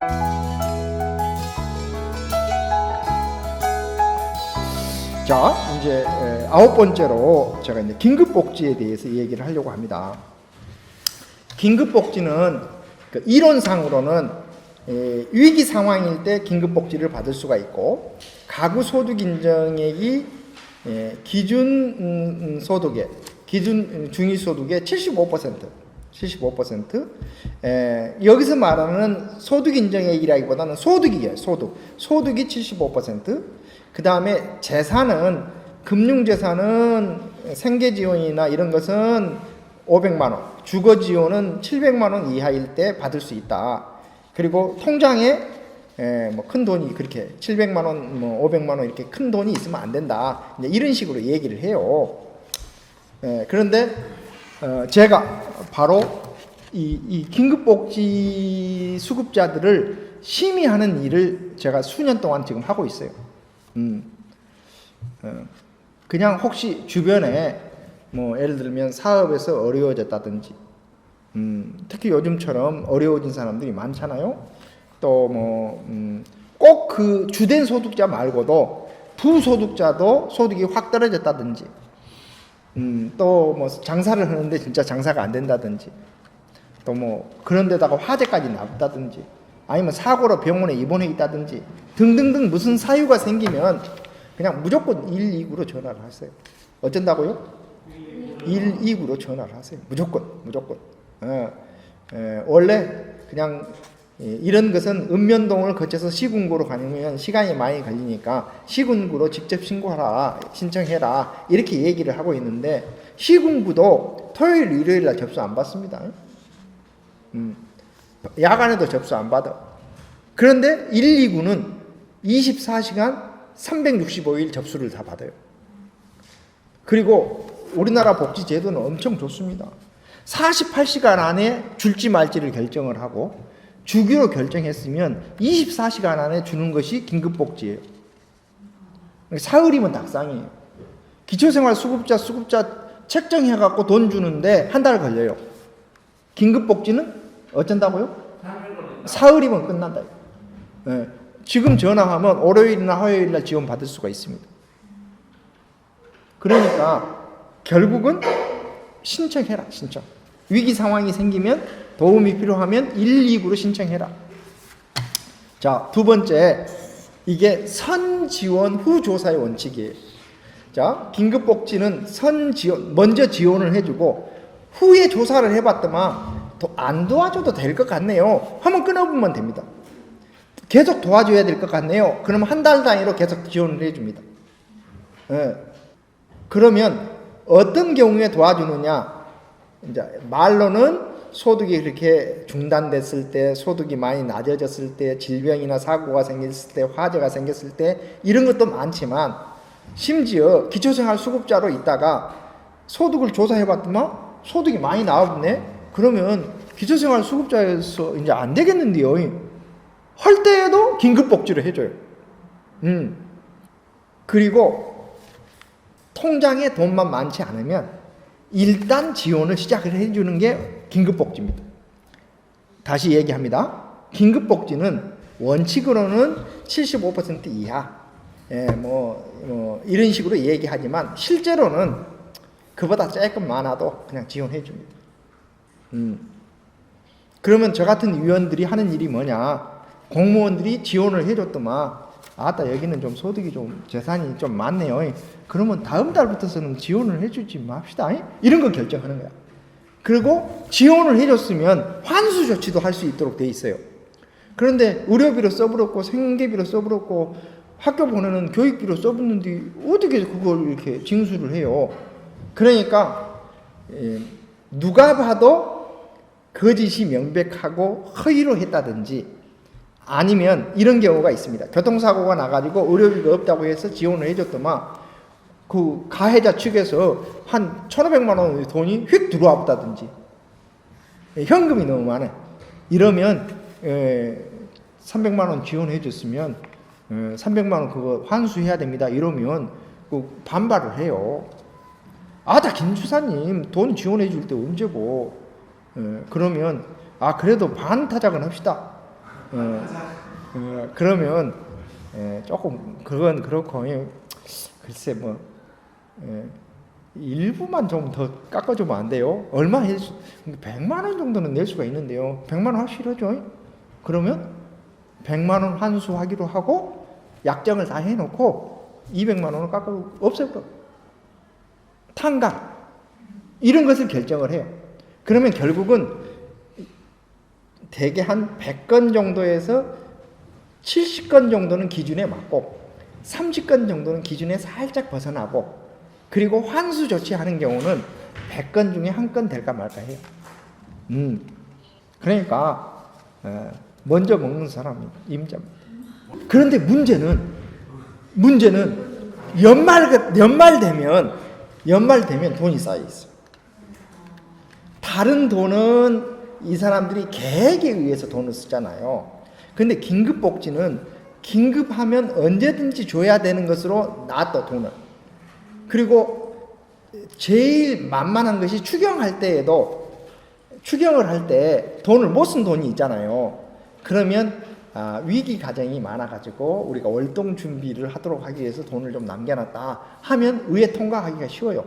자, 이제 9번째로 제가 이제 긴급복지에 대해서 얘기를 하려고 합니다. 긴급복지는 이론상으로는 위기 상황일 때 긴급복지를 받을 수가 있고, 가구소득 인정액이 기준 소득의 기준 중위소득의 75%, 여기서 말하는 소득 인정액이라기보다는 소득이에요. 소득이 75%. 그 다음에 재산은, 금융재산은 생계지원이나 이런 것은 500만 원, 주거지원은 700만 원 이하일 때 받을 수 있다. 그리고 통장에 뭐 큰 돈이 그렇게 700만 원, 뭐 500만 원 이렇게 큰 돈이 있으면 안 된다. 이제 이런 식으로 얘기를 해요. 그런데 제가 바로 이 긴급복지 수급자들을 심의하는 일을 제가 수년 동안 지금 하고 있어요. 그냥 혹시 주변에 뭐 예를 들면 사업에서 어려워졌다든지, 특히 요즘처럼 어려워진 사람들이 많잖아요. 또 뭐 꼭 그 주된 소득자 말고도 부소득자도 소득이 확 떨어졌다든지, 또 뭐 장사를 하는데 진짜 장사가 안 된다든지, 또 뭐 그런 데다가 화재까지 났다든지, 아니면 사고로 병원에 입원해 있다든지 등등등 무슨 사유가 생기면 그냥 무조건 119로 전화를 하세요. 어쩐다고요? 119로 전화를 하세요. 무조건. 원래 그냥 이런 것은 읍면동을 거쳐서 시군구로 가면 시간이 많이 걸리니까 시군구로 직접 신청해라 이렇게 얘기를 하고 있는데, 시군구도 토요일 일요일 날 접수 안 받습니다. 야간에도 접수 안 받아. 그런데 119는 24시간 365일 접수를 다 받아요. 그리고 우리나라 복지 제도는 엄청 좋습니다. 48시간 안에 줄지 말지를 결정을 하고, 주기로 결정했으면 24시간 안에 주는 것이 긴급복지예요. 사흘이면 닭상이에요. 기초생활 수급자 책정해갖고 돈 주는데 한 달 걸려요. 긴급복지는 어쩐다고요? 사흘이면 끝난다. 지금 전화하면 월요일이나 화요일날 지원 받을 수가 있습니다. 그러니까 결국은 신청해라. 위기 상황이 생기면, 도움이 필요하면 119로 신청해라. 자, 두 번째, 이게 선지원 후 조사의 원칙이에요. 자, 긴급복지는 먼저 지원을 해주고 후에 조사를 해봤더만 안 도와줘도 될 것 같네요 하면 끊어보면 됩니다. 계속 도와줘야 될 것 같네요. 그러면 한 달 단위로 계속 지원을 해줍니다. 그러면 어떤 경우에 도와주느냐? 이제 말로는 소득이 그렇게 중단됐을 때, 소득이 많이 낮아졌을 때, 질병이나 사고가 생겼을 때, 화재가 생겼을 때, 이런 것도 많지만, 심지어 기초생활 수급자로 있다가 소득을 조사해봤더만 소득이 많이 나왔네. 그러면 기초생활 수급자에서 이제 안 되겠는데요. 할 때에도 긴급복지를 해줘요. 그리고 통장에 돈만 많지 않으면 일단 지원을 시작을 해주는 게 긴급복지입니다. 다시 얘기합니다. 긴급복지는 원칙으로는 75% 이하, 이런 식으로 얘기하지만 실제로는 그보다 조금 많아도 그냥 지원해 줍니다. 그러면 저 같은 위원들이 하는 일이 뭐냐? 공무원들이 지원을 해줬더만, 아따 여기는 좀 소득이 좀 재산이 좀 많네요. 그러면 다음 달부터서는 지원을 해주지 맙시다. 이런 거 결정하는 거야. 그리고 지원을 해줬으면 환수 조치도 할 수 있도록 돼 있어요. 그런데 의료비로 써버렸고 생계비로 써버렸고 학교 보내는 교육비로 써버렸는데 어떻게 그걸 이렇게 징수를 해요? 그러니까 누가 봐도 거짓이 명백하고 허위로 했다든지, 아니면 이런 경우가 있습니다. 교통사고가 나가지고 의료비가 없다고 해서 지원을 해줬더만 그 가해자 측에서 한 1,500만 원의 돈이 휙 들어와 보다든지, 현금이 너무 많아요. 이러면 300만 원 지원해 줬으면 300만 원 그거 환수해야 됩니다. 이러면 그 반발을 해요. 아다 김주사님 돈 지원해 줄 때 언제고. 그러면 그래도 반타작은 합시다. 그러면 조금 그건 그렇고 글쎄 뭐 일부만 좀 더 깎아주면 안 돼요? 얼마 100만 원 정도는 낼 수가 있는데요. 100만 원 확실하죠? 그러면 100만 원 환수하기로 하고 약정을 다 해놓고 200만 원을 깎고 없앨까? 탄감 이런 것을 결정을 해요. 그러면 결국은 대개 한 100건 정도에서 70건 정도는 기준에 맞고 30건 정도는 기준에 살짝 벗어나고 그리고 환수 조치하는 경우는 100건 중에 한 건 될까 말까 해요. 그러니까 먼저 먹는 사람이 임자입니다. 그런데 문제는 연말 되면 돈이 쌓여 있어요. 다른 돈은 이 사람들이 계획에 의해서 돈을 쓰잖아요. 근데 긴급복지는 긴급하면 언제든지 줘야 되는 것으로 놔둬 돈을. 그리고 제일 만만한 것이 추경을 할 때 돈을 못 쓴 돈이 있잖아요. 그러면 위기 가정이 많아가지고 우리가 월동 준비를 하도록 하기 위해서 돈을 좀 남겨놨다 하면 의회 통과하기가 쉬워요.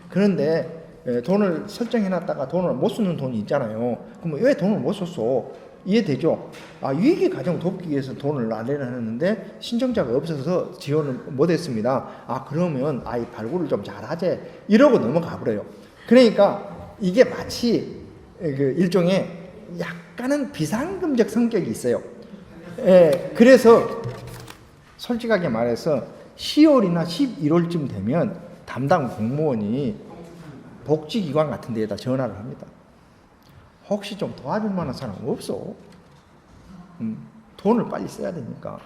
그런데 돈을 설정해놨다가 돈을 못 쓰는 돈이 있잖아요. 그럼 왜 돈을 못 썼어? 이해되죠? 위기 가정 돕기 위해서 돈을 마련하는데 신청자가 없어서 지원을 못했습니다. 그러면 이 발굴을 좀 잘하지 이러고 넘어가 버려요. 그러니까 이게 마치 그 일종의 약간은 비상금적 성격이 있어요. 그래서 솔직하게 말해서 10월이나 11월쯤 되면 담당 공무원이 복지기관 같은 데에다 전화를 합니다. 혹시 좀 도와줄 만한 사람 없어? 돈을 빨리 써야 되니까.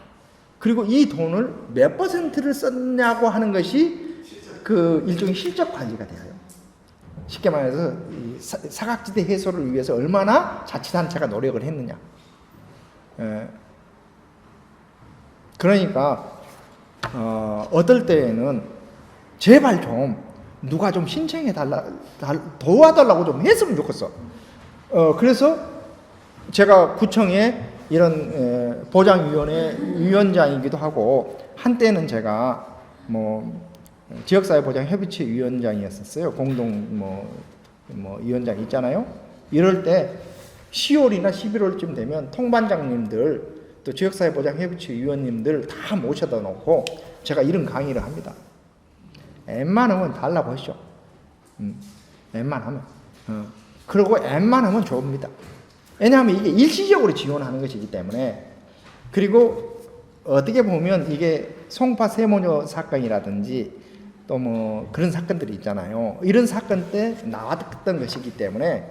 그리고 이 돈을 몇 퍼센트를 썼냐고 하는 것이 그 일종의 실적 관리가 돼요. 쉽게 말해서 이 사각지대 해소를 위해서 얼마나 자치단체가 노력을 했느냐. 그러니까 어떨 때에는 제발 좀 누가 좀 신청해 도와달라고 좀 했으면 좋겠어. 그래서 제가 구청에 이런 보장위원회 위원장이기도 하고 한때는 제가 지역사회보장협의체 위원장이었었어요. 공동 위원장 있잖아요. 이럴 때 10월이나 11월쯤 되면 통반장님들 또 지역사회보장협의체 위원님들 다 모셔다 놓고 제가 이런 강의를 합니다. 웬만하면 달라보시죠. 웬만하면. 그리고 웬만하면 줍니다. 왜냐하면 이게 일시적으로 지원하는 것이기 때문에. 그리고 어떻게 보면 이게 송파 세모녀 사건이라든지 또 그런 사건들이 있잖아요. 이런 사건 때 나왔던 것이기 때문에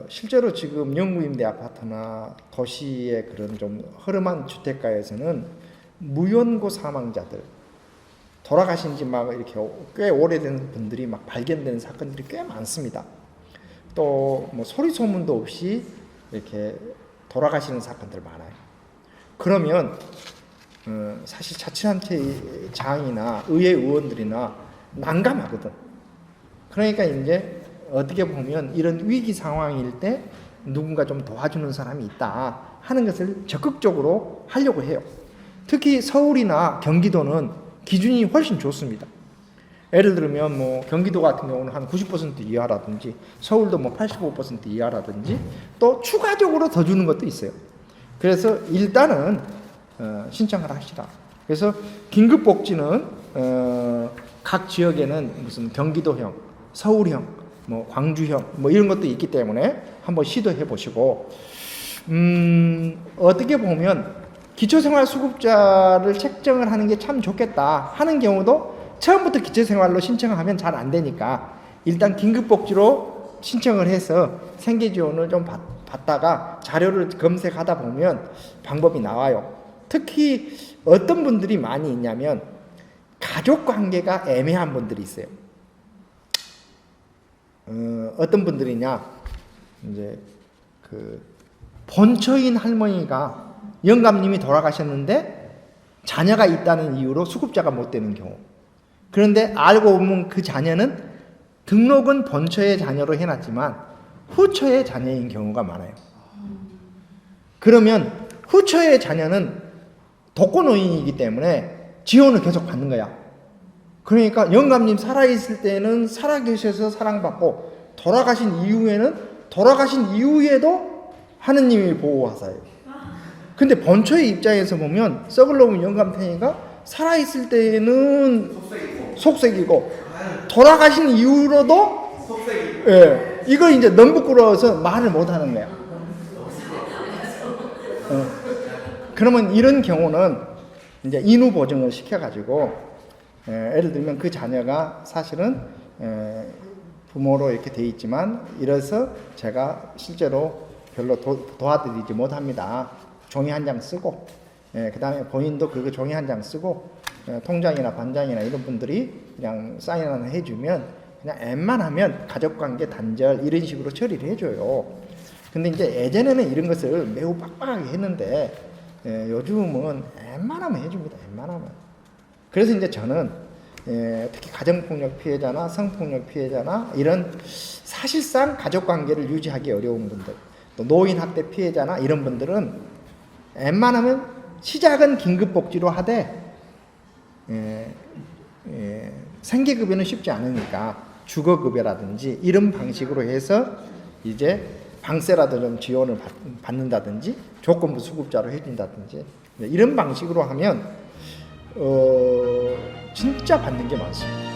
실제로 지금 영구임대 아파트나 도시의 그런 좀 허름한 주택가에서는 무연고 사망자들 돌아가신 지 이렇게 꽤 오래된 분들이 발견되는 사건들이 꽤 많습니다. 또 소리 소문도 없이 이렇게 돌아가시는 사건들 많아요. 그러면 사실 자치단체 장이나 의회 의원들이나 난감하거든. 그러니까 이제 어떻게 보면 이런 위기 상황일 때 누군가 좀 도와주는 사람이 있다 하는 것을 적극적으로 하려고 해요. 특히 서울이나 경기도는 기준이 훨씬 좋습니다. 예를 들면 경기도 같은 경우는 한 90% 이하라든지 서울도 85% 이하라든지 또 추가적으로 더 주는 것도 있어요. 그래서 일단은 신청을 하시라. 그래서 긴급복지는 각 지역에는 무슨 경기도형, 서울형, 광주형 이런 것도 있기 때문에 한번 시도해 보시고 어떻게 보면 기초생활수급자를 책정을 하는 게 참 좋겠다 하는 경우도 처음부터 기초생활로 신청하면 잘 안 되니까 일단 긴급복지로 신청을 해서 생계지원을 좀 받다가 자료를 검색하다 보면 방법이 나와요. 특히 어떤 분들이 많이 있냐면 가족관계가 애매한 분들이 있어요. 어떤 분들이냐, 이제 본처인 할머니가 영감님이 돌아가셨는데 자녀가 있다는 이유로 수급자가 못 되는 경우. 그런데 알고 보면 그 자녀는 등록은 본처의 자녀로 해놨지만 후처의 자녀인 경우가 많아요. 그러면 후처의 자녀는 독거노인이기 때문에 지원을 계속 받는 거야. 그러니까 영감님 살아있을 때는 살아계셔서 사랑받고 돌아가신 이후에도 하느님이 보호하사요. 근데 본처의 입장에서 보면 썩을 놈은 영감탱이가 살아있을 때는 속색이고 돌아가신 이후로도 속색이고, 예, 이거 이제 너무 부끄러워서 말을 못하는 거야. 그러면 이런 경우는 이제 인후 보증을 시켜가지고, 예를 들면 그 자녀가 사실은 부모로 이렇게 돼 있지만 이래서 제가 실제로 별로 도와드리지 못합니다. 종이 한 장 쓰고, 그 다음에 본인도 그 종이 한 장 쓰고, 통장이나 반장이나 이런 분들이 그냥 사인 하나 해주면 그냥 웬만하면 가족관계 단절 이런 식으로 처리를 해줘요. 근데 이제 예전에는 이런 것을 매우 빡빡하게 했는데 요즘은 웬만하면 해줍니다. 웬만하면. 그래서 이제 저는 특히 가정폭력 피해자나 성폭력 피해자나 이런 사실상 가족관계를 유지하기 어려운 분들, 또 노인학대 피해자나 이런 분들은 웬만하면 시작은 긴급복지로 하되 생계급여는 쉽지 않으니까 주거급여라든지 이런 방식으로 해서 이제 방세라도 좀 지원을 받는다든지 조건부 수급자로 해준다든지 이런 방식으로 하면 진짜 받는 게 많습니다.